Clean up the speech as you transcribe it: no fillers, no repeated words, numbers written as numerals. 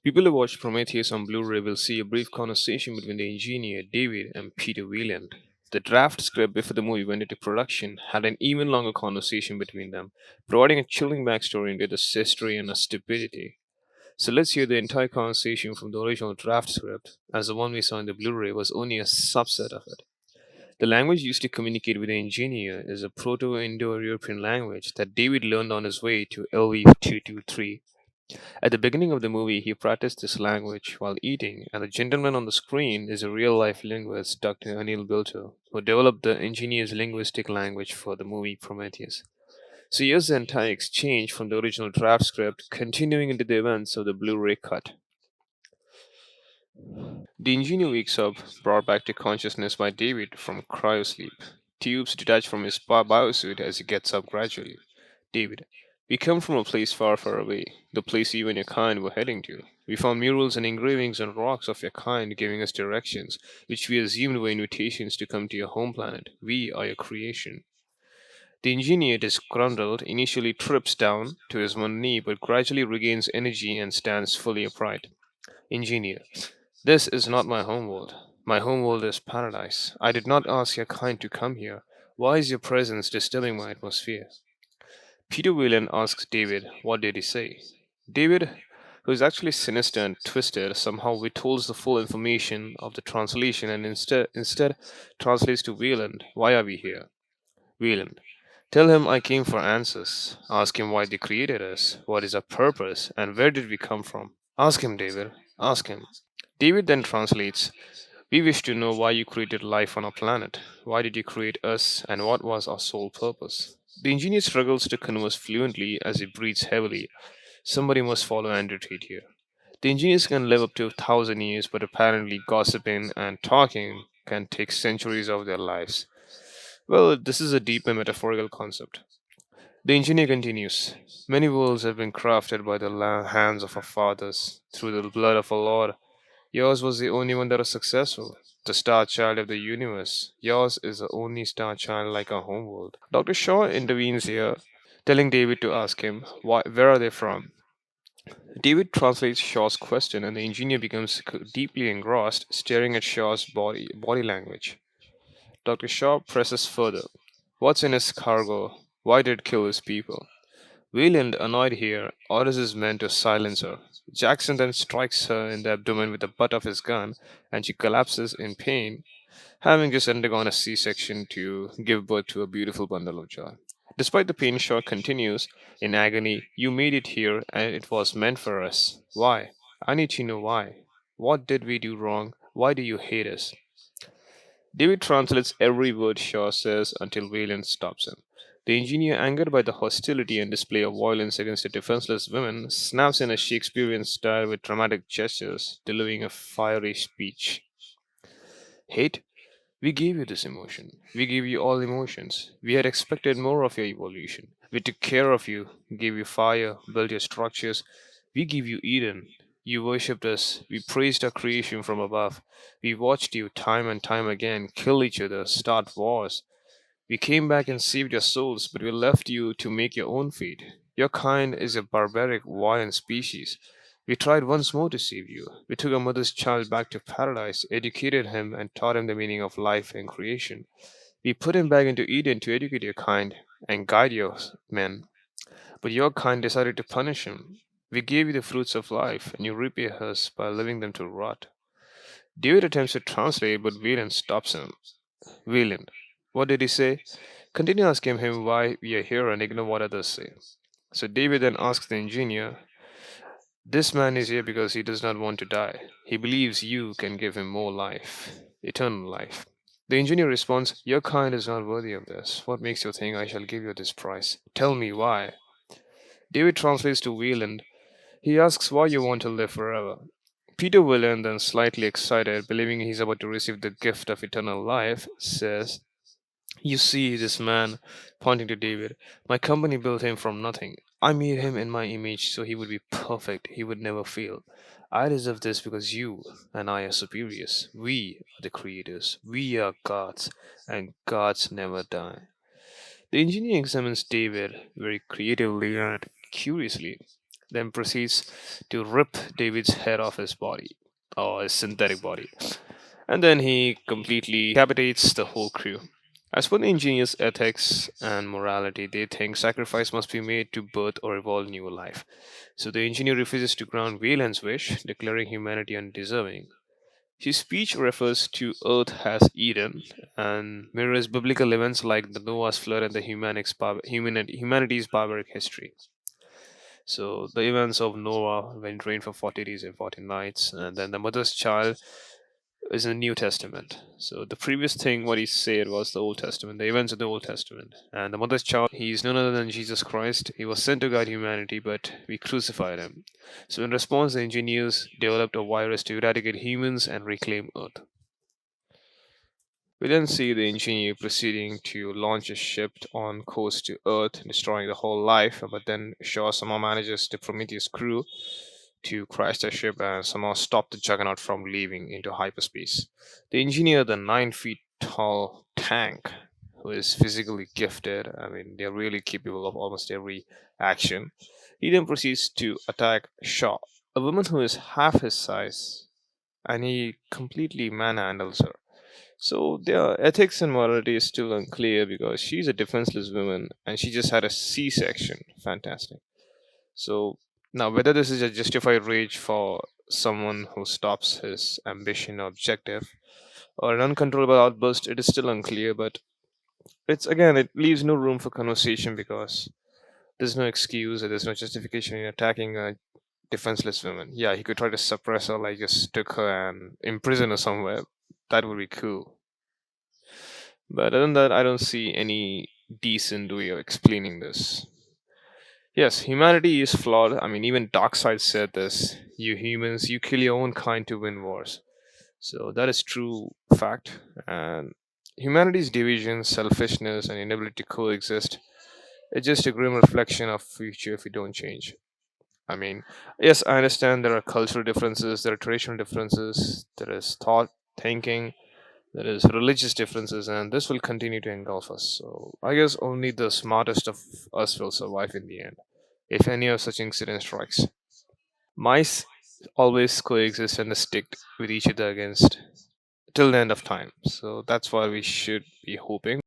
People who watch Prometheus on Blu-ray will see a brief conversation between the engineer David and Peter Weyland. The draft script before the movie went into production had an even longer conversation between them, providing a chilling backstory into the history and the stupidity. So let's hear the entire conversation from the original draft script, as the one we saw in the Blu-ray was only a subset of it. The language used to communicate with the engineer is a Proto-Indo-European language that David learned on his way to LV-223. At the beginning of the movie, he practiced this language while eating, and the gentleman on the screen is a real life linguist, Dr. Anil Bilto, who developed the engineer's linguistic language for the movie Prometheus. So here's the entire exchange from the original draft script, continuing into the events of the Blu ray cut. The engineer wakes up, brought back to consciousness by David from cryosleep. Tubes detach from his biosuit as he gets up gradually. David, we come from a place far, far away, the place you and your kind were heading to. We found murals and engravings on rocks of your kind giving us directions, which we assumed were invitations to come to your home planet. We are your creation. The engineer, disgruntled, initially trips down to his one knee but gradually regains energy and stands fully upright. Engineer, this is not my homeworld. My homeworld is paradise. I did not ask your kind to come here. Why is your presence disturbing my atmosphere? Peter Whelan asks David, what did he say? David, who is actually sinister and twisted, somehow withholds the full information of the translation and instead translates to Wayland, why are we here? Wayland, tell him I came for answers. Ask him why they created us, what is our purpose, and where did we come from. Ask him, David. Ask him. David then translates, we wish to know why you created life on our planet. Why did you create us, and what was our sole purpose? The engineer struggles to converse fluently as he breathes heavily. Somebody must follow Andrew Tate here. The engineers can live up to 1,000 years, but apparently gossiping and talking can take centuries of their lives. Well, this is a deep and metaphorical concept. The engineer continues, many worlds have been crafted by the hands of our fathers, through the blood of our Lord. Yours was the only one that was successful. The star child of the universe. Yours is the only star child like our homeworld. Dr. Shaw intervenes here, telling David to ask him, where are they from? David translates Shaw's question, and the engineer becomes deeply engrossed, staring at Shaw's body language. Dr. Shaw presses further. What's in his cargo? Why did it kill his people? Wayland, annoyed here, orders his men to silence her. Jackson then strikes her in the abdomen with the butt of his gun, and she collapses in pain, having just undergone a C section to give birth to a beautiful bundle of joy. Despite the pain, Shaw continues, in agony, you made it here, and it was meant for us. Why? I need to know why. What did we do wrong? Why do you hate us? David translates every word Shaw says until Wayland stops him. The engineer, angered by the hostility and display of violence against the defenseless women, snaps in a Shakespearean style with dramatic gestures, delivering a fiery speech. Hate? We gave you this emotion. We gave you all emotions. We had expected more of your evolution. We took care of you, gave you fire, built your structures. We gave you Eden. You worshipped us. We praised our creation from above. We watched you time and time again kill each other, start wars. We came back and saved your souls, but we left you to make your own fate. Your kind is a barbaric, violent species. We tried once more to save you. We took our mother's child back to paradise, educated him, and taught him the meaning of life and creation. We put him back into Eden to educate your kind and guide your men. But your kind decided to punish him. We gave you the fruits of life, and you repay us by leaving them to rot. David attempts to translate, but Wayland stops him. Wayland, what did he say? Continue asking him why we are here and ignore what others say. So David then asks the engineer, this man is here because he does not want to die. He believes you can give him more life, eternal life. The engineer responds, your kind is not worthy of this. What makes you think I shall give you this price? Tell me why. David translates to Wayland. He asks why you want to live forever. Peter Wayland, then slightly excited, believing he's about to receive the gift of eternal life, says, you see, this man, pointing to David, my company built him from nothing. I made him in my image so he would be perfect, he would never fail. I deserve this because you and I are superiors. We are the creators. We are gods, and gods never die. The engineer examines David very creatively and curiously. then proceeds to rip David's head off his body, or his synthetic body, and then he completely decapitates the whole crew. As for the engineer's ethics and morality, they think sacrifice must be made to birth or evolve new life. So the engineer refuses to grant Weyland's wish, declaring humanity undeserving. His speech refers to Earth as Eden and mirrors biblical events like the Noah's flood and the humanity's barbaric history. So the events of Noah, when it rained for 40 days and 40 nights, and then the mother's child is in the New Testament. So the previous thing what he said was the Old Testament, the events of the Old Testament. And the mother's child, he is none other than Jesus Christ. He was sent to guide humanity, but we crucified him. So in response, the engineers developed a virus to eradicate humans and reclaim Earth. We then see the engineer proceeding to launch a ship on course to Earth, destroying the whole life, but then Shaw somehow manages the Prometheus crew to crash their ship and somehow stop the Juggernaut from leaving into hyperspace. The engineer, the 9 feet tall tank, who is physically gifted, I mean, they're really capable of almost every action, he then proceeds to attack Shaw, a woman who is half his size, and he completely manhandles her. So their ethics and morality is still unclear because she's a defenseless woman and she just had a C-section. Fantastic. So now whether this is a justified rage for someone who stops his ambition or objective or an uncontrollable outburst, it is still unclear, but it's again it leaves no room for conversation because there's no excuse or there's no justification in attacking a defenseless woman. Yeah, he could try to suppress her, like just took her and imprison her somewhere. That would be cool. But other than that, I don't see any decent way of explaining this. Yes, humanity is flawed. I mean, even Darkseid said this. You humans, you kill your own kind to win wars. So that is true fact. And humanity's division, selfishness, and inability to coexist is just a grim reflection of future if we don't change. I mean, yes, I understand there are cultural differences, there are traditional differences, there is thought, thinking, there is religious differences, and this will continue to engulf us. So I guess only the smartest of us will survive in the end, if any of such incident strikes. Mice always coexist and stick with each other against till the end of time. So that's why we should be hoping.